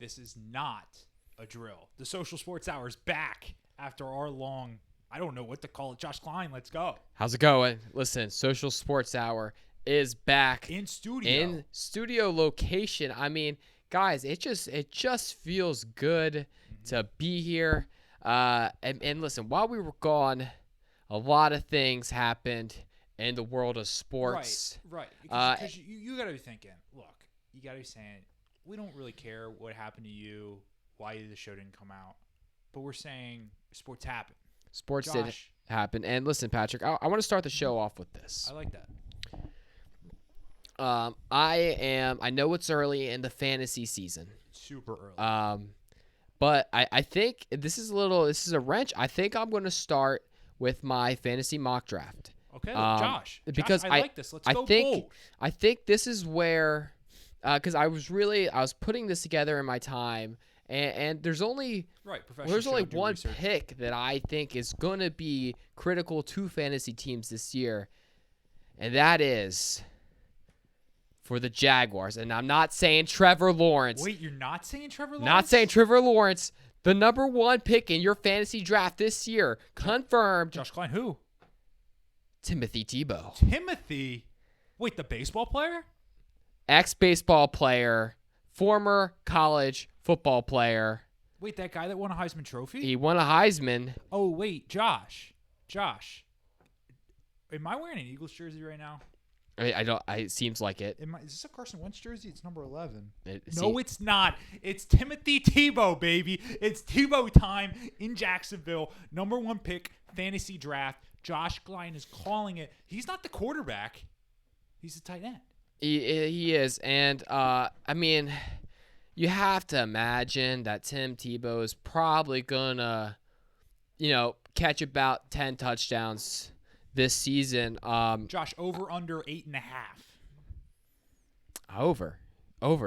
This is not a drill. The Social Sports Hour is back after our long, I don't know what to call it. Josh Klein, let's go. How's it going? Listen, Social Sports Hour is back In studio. in studio location. I mean, guys, it just feels good to be here. And listen, while we were gone, a lot of things happened in the world of sports. Right. Because you got to be thinking, look, you got to be saying, we don't really care what happened to you, why the show didn't come out. But we're saying sports happened. Sports did happen. And listen, Patrick, I want to start the show off with this. I like that. I know it's early in the fantasy season. Super early. But I think this is a wrench. I think I'm going to start with my fantasy mock draft. Okay, Josh, because I like this. Let's go bold. I think this is where, because I was putting this together in my time, and there's only one pick that I think is going to be critical to fantasy teams this year, and that is for the Jaguars. And I'm not saying Trevor Lawrence. Wait, you're not saying Trevor Lawrence? Not saying Trevor Lawrence. The number one pick in your fantasy draft this year, confirmed. Josh Klein, who? Timothy Tebow. Timothy? Wait, the baseball player? Ex-baseball player, former college football player. Wait, that guy that won a Heisman Trophy? He won a Heisman. Oh, wait, Josh. Am I wearing an Eagles jersey right now? I don't. It seems like it. Is this a Carson Wentz jersey? It's number 11. No, it's not. It's Timothy Tebow, baby. It's Tebow time in Jacksonville. Number one pick, fantasy draft. Josh Klein is calling it. He's not the quarterback. He's the tight end. He is. And, I mean, you have to imagine that Tim Tebow is probably going to, catch about 10 touchdowns this season. Josh, over under 8.5. Over.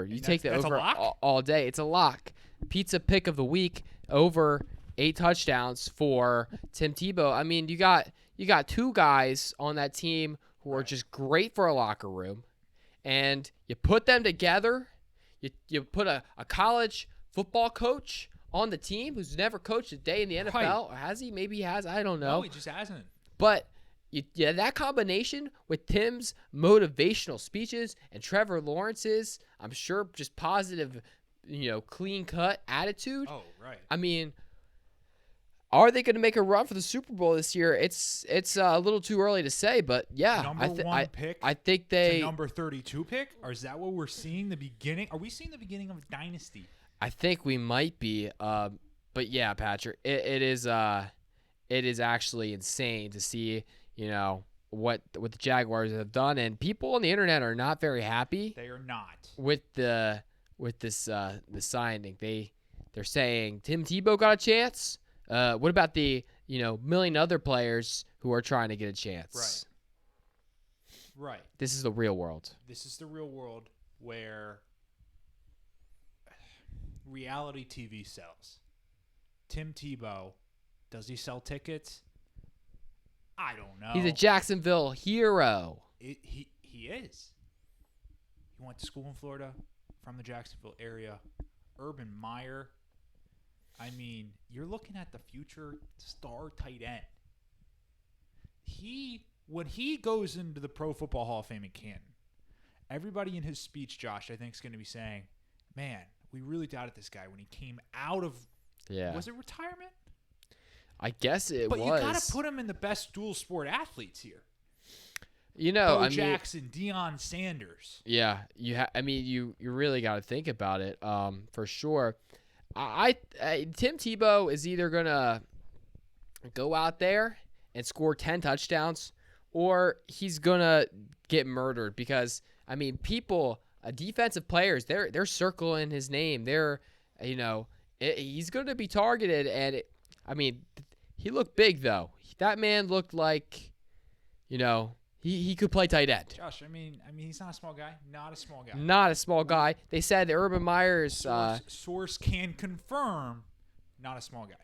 You take the over all day. It's a lock. Pizza pick of the week, over 8 touchdowns for Tim Tebow. I mean, you got two guys on that team who are just great for a locker room, and you put them together. You put a college football coach on the team who's never coached a day in the NFL. Right. Or has he? Maybe he has. I don't know. No, he just hasn't. But that combination with Tim's motivational speeches and Trevor Lawrence's, I'm sure, just positive, clean-cut attitude. Oh, right. I mean, are they going to make a run for the Super Bowl this year? It's a little too early to say, but yeah. Number one pick I think they... to number 32 pick? Or is that what we're seeing the beginning? Are we seeing the beginning of a dynasty? I think we might be. But yeah, Patrick, it is actually insane to see... what the Jaguars have done, and people on the internet are not very happy. They are not with this signing. They're saying Tim Tebow got a chance. What about the million other players who are trying to get a chance? Right. This is the real world. This is the real world where reality TV sells. Tim Tebow, does he sell tickets? I don't know. He's a Jacksonville hero. He is. He went to school in Florida, from the Jacksonville area. Urban Meyer. I mean, you're looking at the future star tight end. When he goes into the Pro Football Hall of Fame in Canton, everybody in his speech, Josh, I think is going to be saying, man, we really doubted this guy when he came out of, was it retirement? I guess it was. But you got to put him in the best dual sport athletes here. Bo Jackson, Deion Sanders. Yeah, you really got to think about it. For sure. Tim Tebow is either gonna go out there and score 10 touchdowns, or he's gonna get murdered because people, defensive players, they're circling his name. He's gonna be targeted, and he looked big though. That man looked like, he could play tight end. Josh, he's not a small guy. Not a small guy. Not a small guy. They said that Urban Meyer's source can confirm, not a small guy.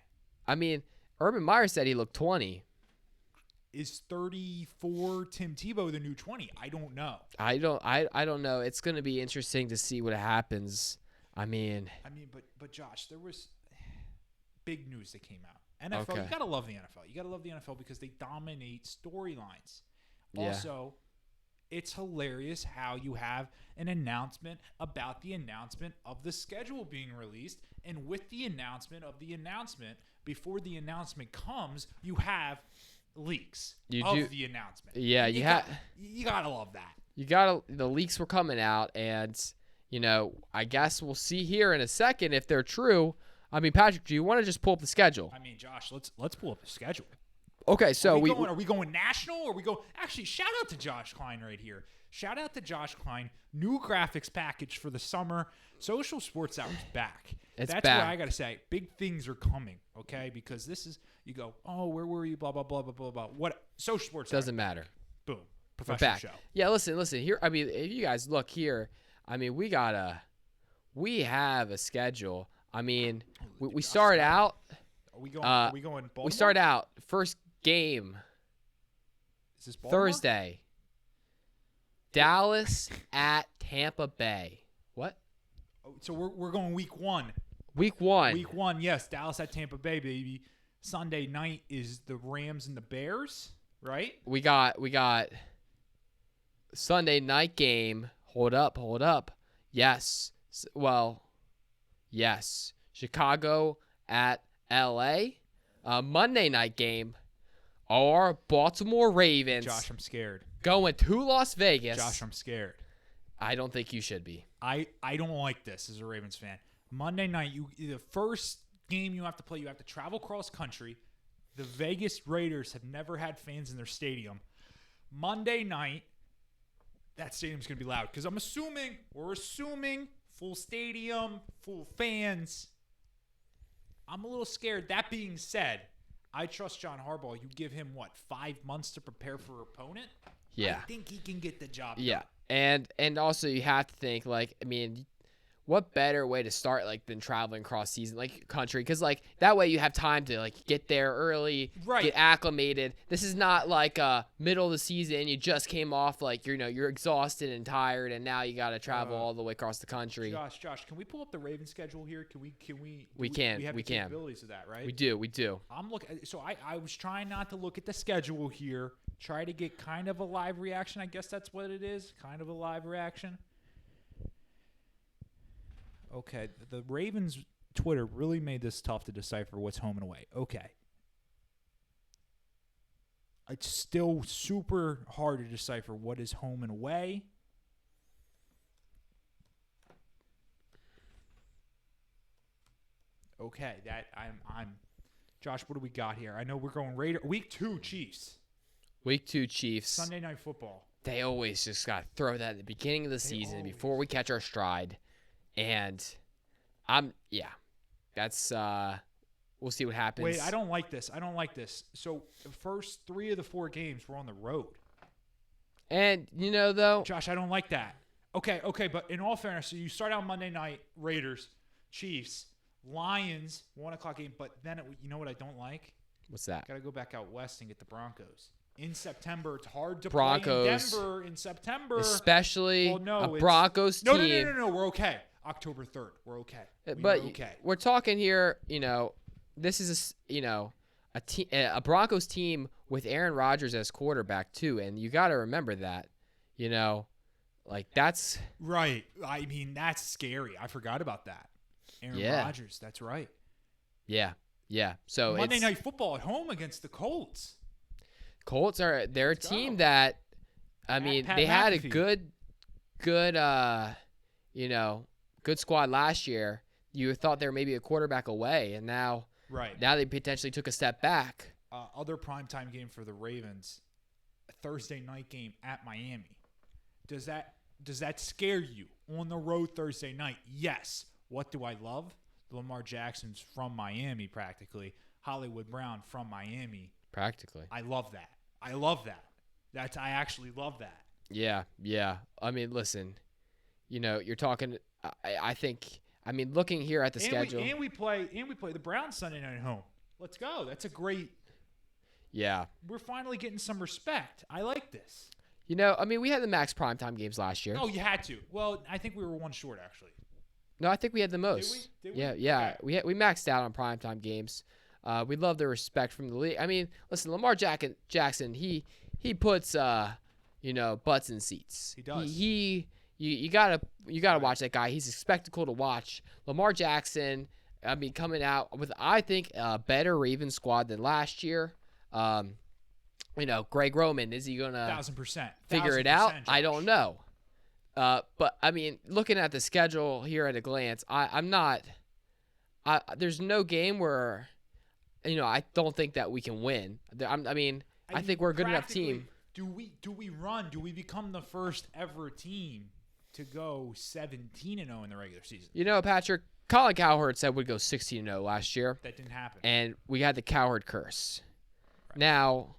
Urban Meyer said he looked 20. Is 34 Tim Tebow the new 20? I don't know. I don't know. It's going to be interesting to see what happens. I mean, but Josh, there was big news that came out. NFL, Okay. you gotta love the NFL. You gotta love the NFL because they dominate storylines. Yeah. Also, it's hilarious how you have an announcement about the announcement of the schedule being released, and with the announcement of the announcement, before the announcement comes, you have leaks of the announcement. Yeah, you gotta love that. The leaks were coming out, and I guess we'll see here in a second if they're true. I mean, Patrick, do you want to just pull up the schedule? I mean, Josh, let's pull up the schedule. Okay, so are we going national, or are we go? Actually, shout out to Josh Klein right here. Shout out to Josh Klein. New graphics package for the summer. Social Sports Hour's back. That's back. where I gotta say, big things are coming. Okay, because this is you go. Oh, where were you? Blah blah blah blah blah blah. What Social Sports doesn't Hour. matter. Boom. We're Professional back. show. Yeah, listen here. I mean, if you guys look here, I mean, we have a schedule. I mean, we start out. Are we going? Are we going? Baltimore? We start out first game. Is this Baltimore? Thursday. Dallas at Tampa Bay. What? Oh, so we're going week 1. Week 1. Week 1, yes. Dallas at Tampa Bay, baby. Sunday night is the Rams and the Bears, right? We got Sunday night game. Hold up. Yes. Well, yes. Chicago at LA. Monday night game. Our Baltimore Ravens. Josh, I'm scared. Going to Las Vegas. Josh, I'm scared. I don't think you should be. I don't like this as a Ravens fan. Monday night, the first game you have to play, you have to travel cross country. The Vegas Raiders have never had fans in their stadium. Monday night, that stadium's going to be loud because we're assuming full stadium, full fans. I'm a little scared. That being said, I trust John Harbaugh. You give him, 5 months to prepare for an opponent? Yeah. I think he can get the job done. Yeah. And also you have to think, what better way to start than traveling cross season country, because that way you have time to get there early, right, get acclimated. This is not middle of the season, you just came off you're exhausted and tired, and now you got to travel all the way across the country. Josh, can we pull up the Ravens schedule here? We can. have we the can. capabilities of that, right? We do. I'm looking. So I was trying not to look at the schedule here. Try to get kind of a live reaction. I guess that's what it is. Kind of a live reaction. Okay, the Ravens Twitter really made this tough to decipher what's home and away. Okay. It's still super hard to decipher what is home and away. Okay, I'm Josh, what do we got here? I know we're going Raider week 2 Chiefs. Week 2 Chiefs. Sunday Night Football. They always just got to throw that at the beginning of the season before we catch our stride. And that's we'll see what happens. Wait, I don't like this. So the first 3 of the 4 games were on the road. And though, Josh, I don't like that. Okay, but in all fairness, so you start out Monday night, Raiders, Chiefs, Lions, 1:00 game, but then you know what I don't like? What's that? Got to go back out west and get the Broncos. In September, it's hard to Broncos, play in Denver in September. Especially a Broncos team. No, we're okay. October 3rd, we're okay. We're talking here, this is a Broncos team with Aaron Rodgers as quarterback too, and you got to remember that, that's right. I mean, that's scary. I forgot about that. Aaron Rodgers, that's right. Yeah. So Monday Night Football at home against the Colts. Colts they're a team that, they had a good squad last year. You thought they were maybe a quarterback away, and now they potentially took a step back. Other primetime game for the Ravens, a Thursday night game at Miami. Does that scare you on the road Thursday night? Yes. What do I love? Lamar Jackson's from Miami practically. Hollywood Brown from Miami. Practically. I love that. I actually love that. Yeah. Listen, you're talking. I think. Looking here at the schedule, we play the Browns Sunday night at home. Let's go. That's a great. Yeah. We're finally getting some respect. I like this. We had the max primetime games last year. Oh, you had to. Well, I think we were one short actually. No, I think we had the most. Did we? Yeah. Okay. We maxed out on primetime games. We love the respect from the league. I mean, listen, Lamar Jackson, he puts butts in seats. He does. You gotta watch that guy. He's a spectacle to watch. Lamar Jackson, I mean, coming out with, I think, a better Ravens squad than last year. Greg Roman, is he gonna 1,000% figure it out? Josh. I don't know. But I mean, looking at the schedule here at a glance, I'm not. There's no game where, I don't think that we can win. I think we're a good enough team. Do we run? Do we become the first ever team to go 17-0 in the regular season? Patrick, Colin Cowherd said we'd go 16-0 last year. That didn't happen. And we had the Cowherd curse. Right. Now,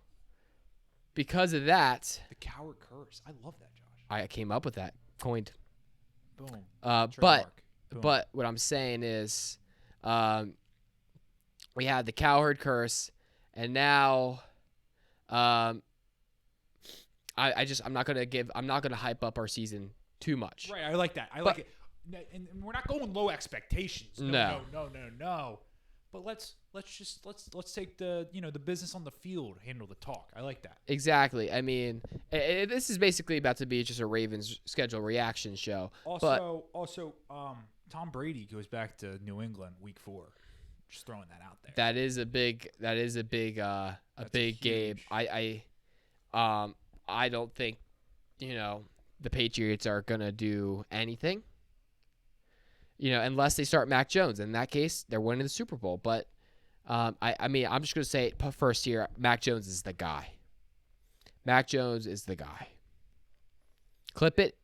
because of that, the Cowherd curse. I love that, Josh. I came up with that. Coined. Boom. But Boom. what I'm saying is, we had the Cowherd curse, and now, I'm not gonna hype up our season too much. Right. I like that. I like it. And we're not going low expectations. No. But let's take the business on the field, handle the talk. I like that. Exactly. I mean, this is basically about to be just a Ravens schedule reaction show. Also, Tom Brady goes back to New England week 4. Just throwing that out there. That is a big game. I don't think the Patriots are gonna do anything. Unless they start Mac Jones. In that case, they're winning the Super Bowl. But, I'm just going to say it first here, Mac Jones is the guy. Mac Jones is the guy. Clip it.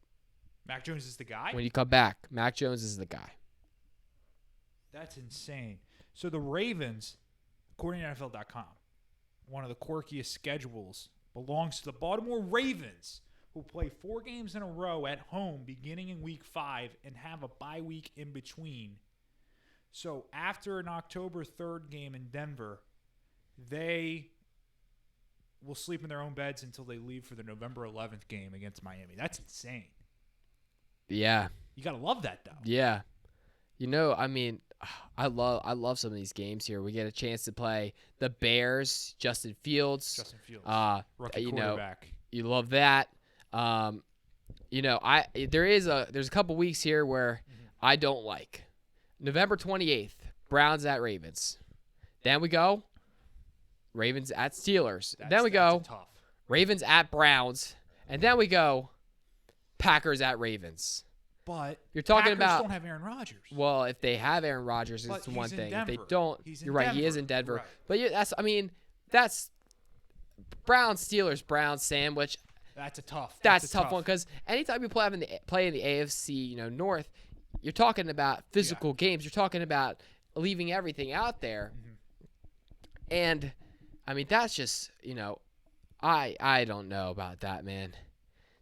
Mac Jones is the guy? When you come back, Mac Jones is the guy. That's insane. So the Ravens, according to NFL.com, one of the quirkiest schedules belongs to the Baltimore Ravens, who play 4 games in a row at home beginning in week 5 and have a bye week in between. So after an October 3rd game in Denver, they will sleep in their own beds until they leave for the November 11th game against Miami. That's insane. Yeah. You got to love that, though. Yeah. I love some of these games here. We get a chance to play the Bears, Justin Fields. Rookie quarterback. You love that. There's a couple weeks here where I don't like. November 28th, Browns at Ravens. Then we go Ravens at Steelers. Then we go Ravens at Browns, and then we go Packers at Ravens. But you're talking Packers about don't have Aaron Rodgers. Well, if they have Aaron Rodgers, it's one thing. If they don't, you're right. He is in Denver. Right. But that's Browns Steelers Browns sandwich. That's a tough one because anytime you play in the AFC, North, you're talking about physical games. You're talking about leaving everything out there, and that's just I don't know about that, man.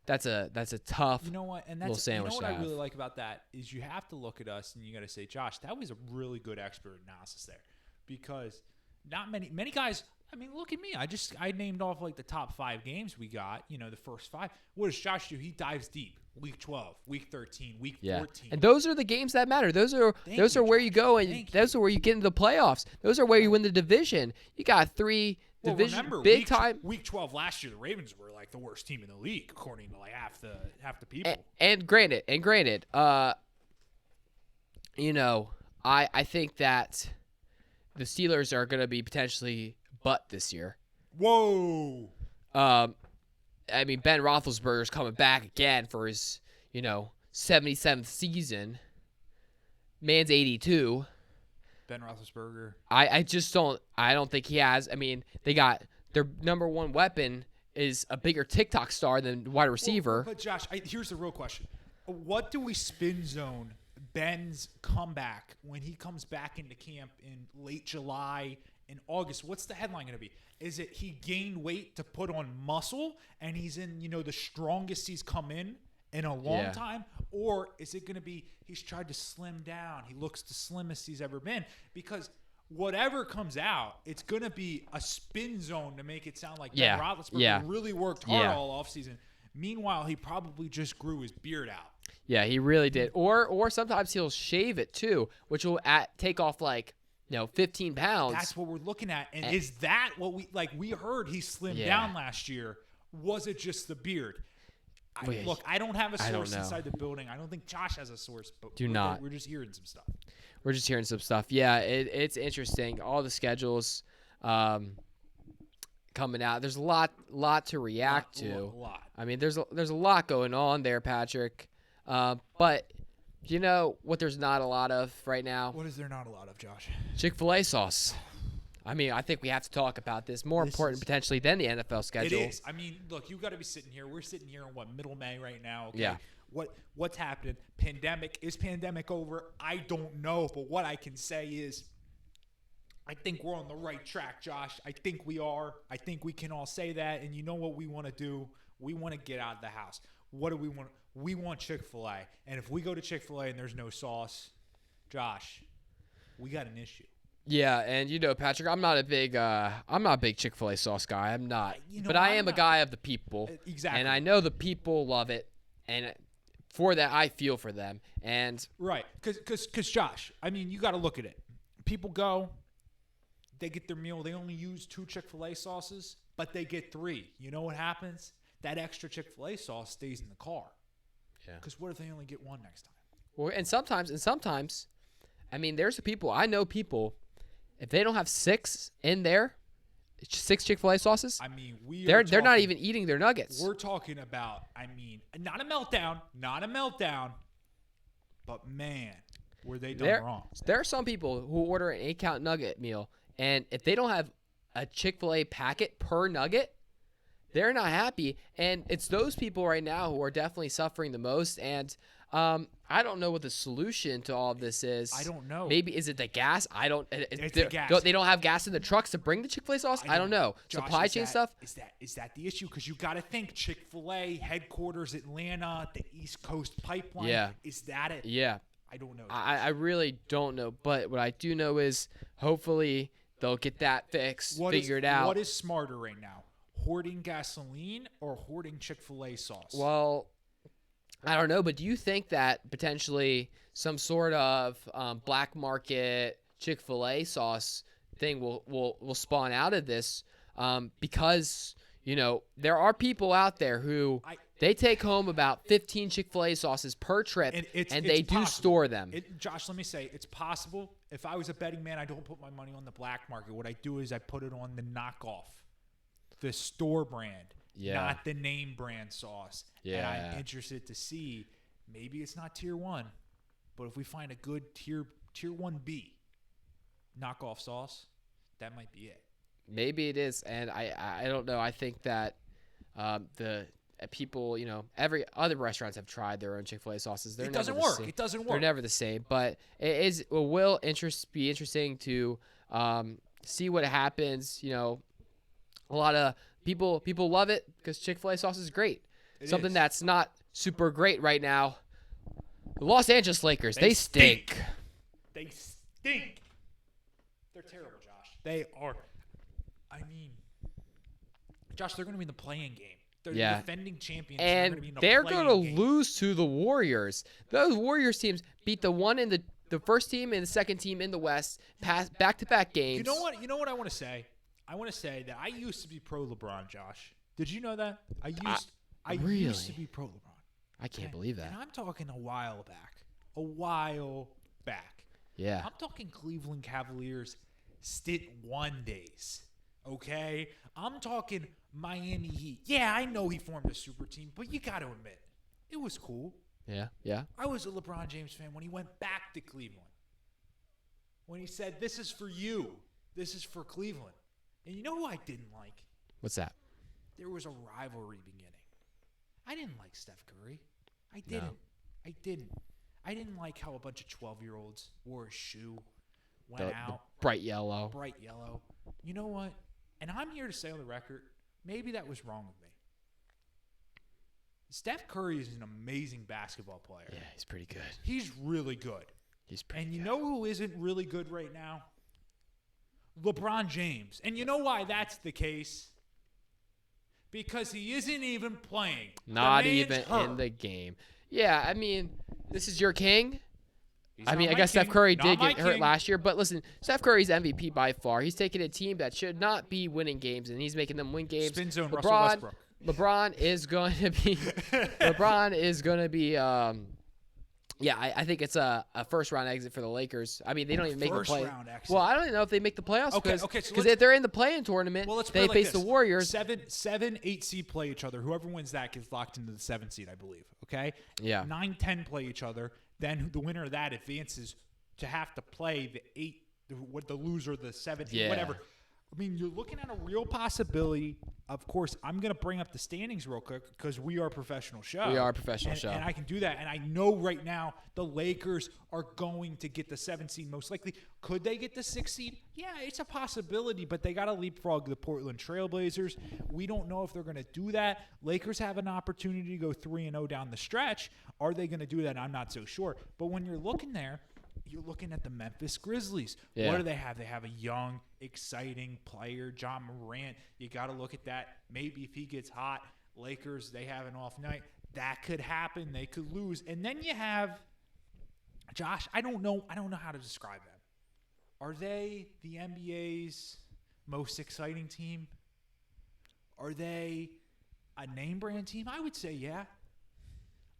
That's a tough little sandwich. What I really like about that is you have to look at us and you got to say, Josh, that was a really good expert analysis there, because not many guys. Look at me. I named off like the top 5 games we got, the first 5. What does Josh do? He dives deep. Week 12, week 13, week 14. And those are the games that matter. Those are where you go, and those are where you get into the playoffs. Those are where you win the division. You got 3 division big time. Week 12 last year, the Ravens were like the worst team in the league according to like half the people. And granted, I think that the Steelers are going to be potentially butt this year. Whoa. Ben Roethlisberger's coming back again for his, 77th season. Man's 82. Ben Roethlisberger. I don't think he has. They got their number one weapon is a bigger TikTok star than wide receiver. But Josh, here's the real question. What do we spin zone Ben's comeback when he comes back into camp in late July and August? What's the headline going to be? Is it he gained weight to put on muscle and he's in, the strongest he's come in a long time? Or is it going to be he's tried to slim down? He looks the slimmest he's ever been. Because whatever comes out, it's going to be a spin zone to make it sound like Ben Roethlisberger really worked hard all offseason. Meanwhile, he probably just grew his beard out. Yeah, he really did. Or sometimes he'll shave it too, which will take off 15 pounds. That's what we're looking at. And is that what we heard he slimmed down last year? Was it just the beard? Look, I don't have a source inside the building. I don't think Josh has a source. But we're just hearing some stuff. We're just hearing some stuff. Yeah, it's interesting. All the schedules coming out. There's a lot to react to. A lot. I mean, there's a lot going on there, Patrick. But you know what there's not a lot of right now? What is there not a lot of, Josh? Chick-fil-A sauce. I mean, I think we have to talk about this. More important potentially than the NFL schedule. It is. I mean, look, you got to be sitting here. We're sitting here in middle May right now. Okay? Yeah. What's happening? Is pandemic over? I don't know, but what I can say is I think we're on the right track, Josh. I think we are. I think we can all say that. And you know what we want to do? We want to get out of the house. What do we want? We want Chick-fil-A. And if we go to Chick-fil-A and there's no sauce, Josh, we got an issue. Yeah, and Patrick, I'm not a big Chick-fil-A sauce guy. I'm not. But I am a guy of the people. Exactly. And I know the people love it. And for that, I feel for them. And right. Because Josh, I mean, you got to look at it. People go, they get their meal. They only use 2 Chick-fil-A sauces, but they get 3. You know what happens? That extra Chick-fil-A sauce stays in the car. Yeah. Because what if they only get 1 next time? Well, and sometimes, I mean, I know people, if they don't have 6 in there, 6 Chick-fil-A sauces, I mean, they're not even eating their nuggets. We're talking about, I mean, not a meltdown, but man, were they done wrong. There are some people who order an 8-count nugget meal, and if they don't have a Chick-fil-A packet per nugget, they're not happy. And it's those people right now who are definitely suffering the most. And I don't know what the solution to all of this is. I don't know. Maybe is it the gas? It's the gas. They don't have gas in the trucks to bring the Chick-fil-A sauce? I don't know. Josh, supply chain stuff? Is that the issue? Because you got to think Chick-fil-A, headquarters Atlanta, the East Coast pipeline. Yeah. Is that it? Yeah. I don't know. I really don't know. But what I do know is hopefully they'll get that fixed, figured out. What is smarter right now? Hoarding gasoline or hoarding Chick-fil-A sauce? Well, I don't know, but do you think that potentially some sort of black market Chick-fil-A sauce thing will spawn out of this? Because, there are people out there who they take home about 15 Chick-fil-A sauces per trip, and they do store them. Josh, let me say, it's possible. If I was a betting man, I don't put my money on the black market. What I do is I put it on the knockoff. The store brand, not the name brand sauce. Yeah. And I'm interested to see, maybe it's not tier 1, but if we find a good tier 1B knockoff sauce, that might be it. Maybe it is, and I don't know. I think that the people, every other restaurants have tried their own Chick-fil-A sauces. It doesn't work. They're never the same, but it will be interesting to see what happens. A lot of people love it because Chick-fil-A sauce is great. Something that's not super great right now. The Los Angeles Lakers, they stink. They stink. They're terrible, Josh. They are. I mean, Josh, they're going to be in the playing game. They're the defending champions. And they're going to lose to the Warriors. Those Warriors teams beat the one in the first team and the second team in the West, back-to-back games. You know what I want to say? I want to say that I used to be pro LeBron, Josh. Did you know that? I used to be pro LeBron. I can't believe that. And I'm talking a while back. Yeah. I'm talking Cleveland Cavaliers stint 1 days. Okay? I'm talking Miami Heat. Yeah, I know he formed a super team, but you got to admit, it was cool. Yeah. I was a LeBron James fan when he went back to Cleveland. When he said, "This is for you. This is for Cleveland." And you know who I didn't like? What's that? There was a rivalry beginning. I didn't like Steph Curry. I didn't. I didn't like how a bunch of 12-year-olds wore a shoe, went out. The bright yellow. You know what? And I'm here to say on the record, maybe that was wrong with me. Steph Curry is an amazing basketball player. Yeah, he's pretty good. He's really good. And you know who isn't really good right now? LeBron James. And you know why that's the case? Because he isn't even playing. Not even in the game. Yeah, I mean, this is your king. He's I not mean, I my guess Steph king. Curry Not did my get hurt king. last year, but listen, Steph Curry's MVP by far. He's taking a team that should not be winning games, and he's making them win games. Spin zone, Russell Westbrook. LeBron is going to be. LeBron is going to be. Yeah, I think it's a first round exit for the Lakers. I mean, they don't even make the First play. round exit. Well, I don't even know if they make the playoffs. Okay, because so if they're in the play-in tournament, Well, let's they play like face the this. Warriors. 7, 8 seed play each other. Whoever wins that gets locked into the 7 seed, I believe. Okay. Yeah. 9, 10 play each other. Then the winner of that advances to have to play the 8, the loser, the 7, Yeah. whatever. I mean, you're looking at a real possibility. Of course, I'm going to bring up the standings real quick because we are a professional show. We are a professional show. And I can do that. And I know right now the Lakers are going to get the 7 seed most likely. Could they get the 6 seed? Yeah, it's a possibility, but they got to leapfrog the Portland Trailblazers. We don't know if they're going to do that. Lakers have an opportunity to go 3-0 down the stretch. Are they going to do that? I'm not so sure. But when you're looking there, you're looking at the Memphis Grizzlies. Yeah. What do they have? They have a young, exciting player, John Morant. You got to look at that. Maybe if he gets hot, Lakers, they have an off night. That could happen. They could lose. And then you have Josh, I don't know how to describe them. Are they the NBA's most exciting team? Are they a name brand team? I would say yeah.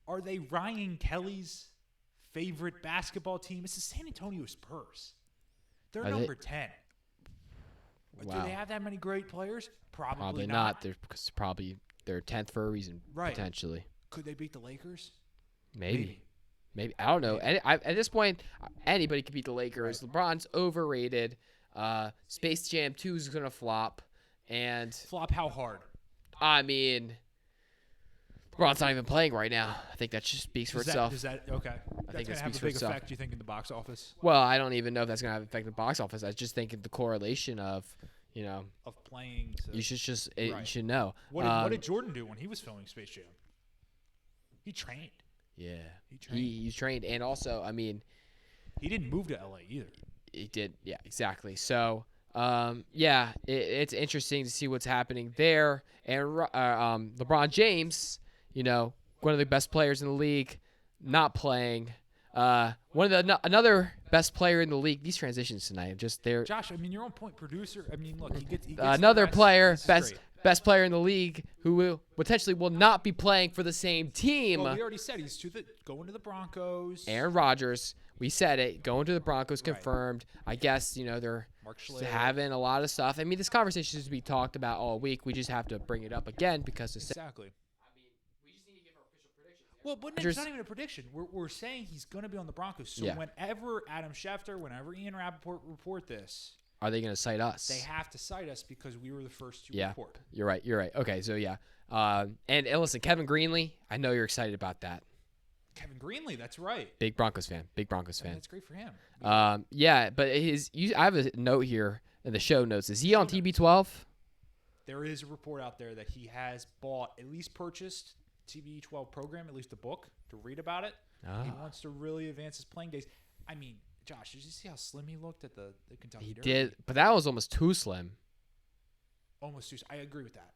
Are they Ryan Kelly's favorite basketball team? It's the San Antonio Spurs. They're number 10. Wow. Do they have that many great players? Probably not. They're probably 10th for a reason, Right. potentially. Could they beat the Lakers? Maybe. I don't know. At this point, anybody could beat the Lakers. Right. LeBron's overrated. Space Jam 2 is going to flop. And, Flop how hard? I mean, LeBron's not even playing right now. I think that just speaks for itself. Does that okay? I think That's that gonna have speaks a for big itself. effect. You think in the box office Well, I don't even know if that's going to have an effect on the box office. I just think the correlation of, of playing? you should you Right. should know. What did Jordan do when he was filming Space Jam? He trained. Yeah. He trained. He's trained. And also, I mean, He didn't move to LA either. he did. Yeah, exactly. So, it's interesting to see what's happening there. And LeBron James, one of the best players in the league, not playing. Another best player in the league. These transitions tonight, Josh, I mean, your own point producer. I mean, look, he gets another the rest. player, This is great. best player in the league, who will not be playing for the same team. Well, we already said he's going to the Broncos. Aaron Rodgers, we said it, going to the Broncos, Right. confirmed. I guess they're Mark Schleyer. having a lot of stuff. I mean, this conversation is to be talked about all week. We just have to bring it up again because Exactly. we just need to give our official predictions. Well, but it's not even a prediction. We're saying he's going to be on the Broncos. So Yeah. whenever Adam Schefter, whenever Ian Rappaport report this, Are they going to cite us? they have to cite us because we were the first to Yeah. report. You're right. Okay, so yeah. And listen, Kevin Greenlee, I know you're excited about that. Kevin Greenlee, that's right. Big Broncos fan. That's great for him. Yeah, but I have a note here in the show notes. Is he on TB12? There is a report out there that he has at least purchased TB12 program, at least a book to read about it. He wants to really advance his playing days. I mean, Josh, did you see how slim he looked at the Kentucky He Derby? did, but that was almost too slim. Almost too. I agree with that.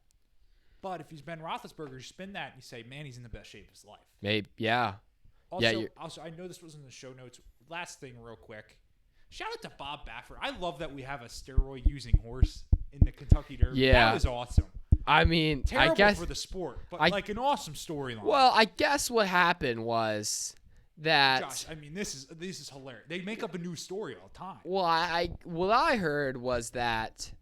But if he's Ben Roethlisberger, you spin that and you say, man, he's in the best shape of his life. Maybe, yeah. Also, I know this was in the show notes. Last thing, real quick. Shout out to Bob Baffert. I love that we have a steroid-using horse in the Kentucky Derby. Yeah. That was awesome. I mean, Terrible I guess for the sport, but like an awesome storyline. Well, I guess what happened was that. Josh, I mean, this is hilarious. They make up a new story all the time. Well, what I heard was that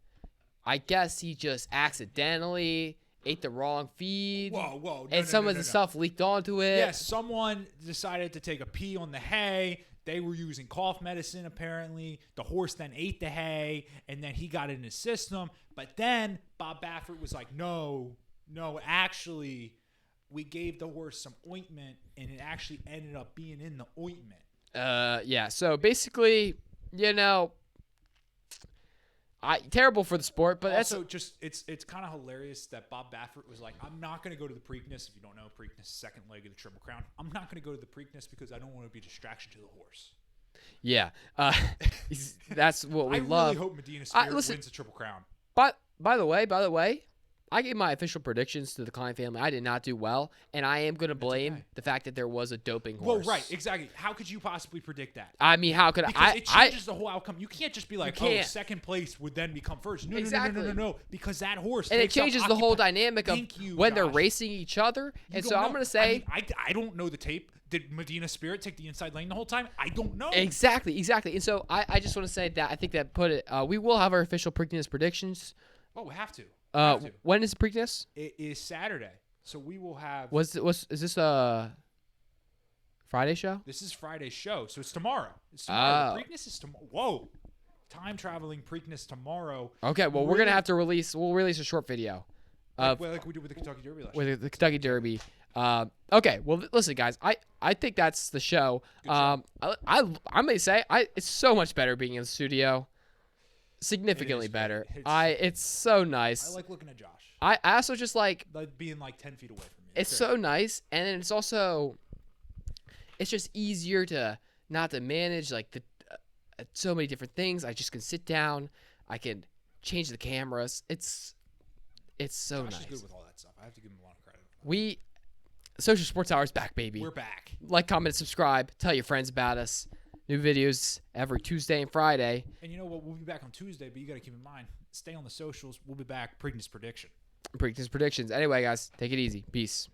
I guess he just accidentally ate the wrong feed. Whoa. And some of the stuff leaked onto it. Yes, someone decided to take a pee on the hay. They were using cough medicine, apparently. The horse then ate the hay, and then he got it in his system. But then Bob Baffert was like, no, actually, we gave the horse some ointment, and it actually ended up being in the ointment. Yeah. So basically, terrible for the sport, but Also, it's kind of hilarious that Bob Baffert was like, I'm not going to go to the Preakness. If you don't know, Preakness, second leg of the Triple Crown. I'm not going to go to the Preakness because I don't want to be a distraction to the horse. yeah. That's what we love. I really hope Medina Spirit listen, wins the Triple Crown. But by the way, I gave my official predictions to the Klein family. I did not do well, and I am going to blame okay. the fact that there was a doping Well, horse. right, exactly. How could you possibly predict that? I mean, how could Because I? it changes the whole outcome. You can't just be like, oh, can't. second place would then become first. No, Exactly. no. Because that horse And it takes up changes the whole occupa- dynamic of Thank you, when they're Josh. racing each other. You And don't so I'm know. going to say I don't know the tape. Did Medina Spirit take the inside lane the whole time? I don't know. exactly. And so I just want to say that I think that put it. We will have our official Preakness predictions. Oh, we have to. Have to. When is Preakness? It is Saturday, so we will have. Is this a Friday show? This is Friday's show, so it's tomorrow. It's tomorrow. Oh. Preakness is tomorrow. Whoa, time traveling Preakness tomorrow. Okay, well we're gonna have to release. We'll release a short video of Like we did with the Kentucky Derby last year. with the Kentucky Derby. Okay, well listen, guys. I think that's the show. I may say it's so much better being in the studio. Significantly better. It's so nice. I like looking at Josh. I also just like Being like 10 feet away from me. it's so nice, and then it's just easier to not to manage like the so many different things. I just can sit down. I can change the cameras. It's so Josh nice. is good with all that stuff. I have to give him a lot of credit. Social Sports Hour is back, baby. We're back. Like, comment, subscribe. Tell your friends about us. New videos every Tuesday and Friday. And you know what? We'll be back on Tuesday, but you got to keep in mind, stay on the socials. We'll be back. Preakness prediction. Preakness predictions. Anyway, guys, take it easy. Peace.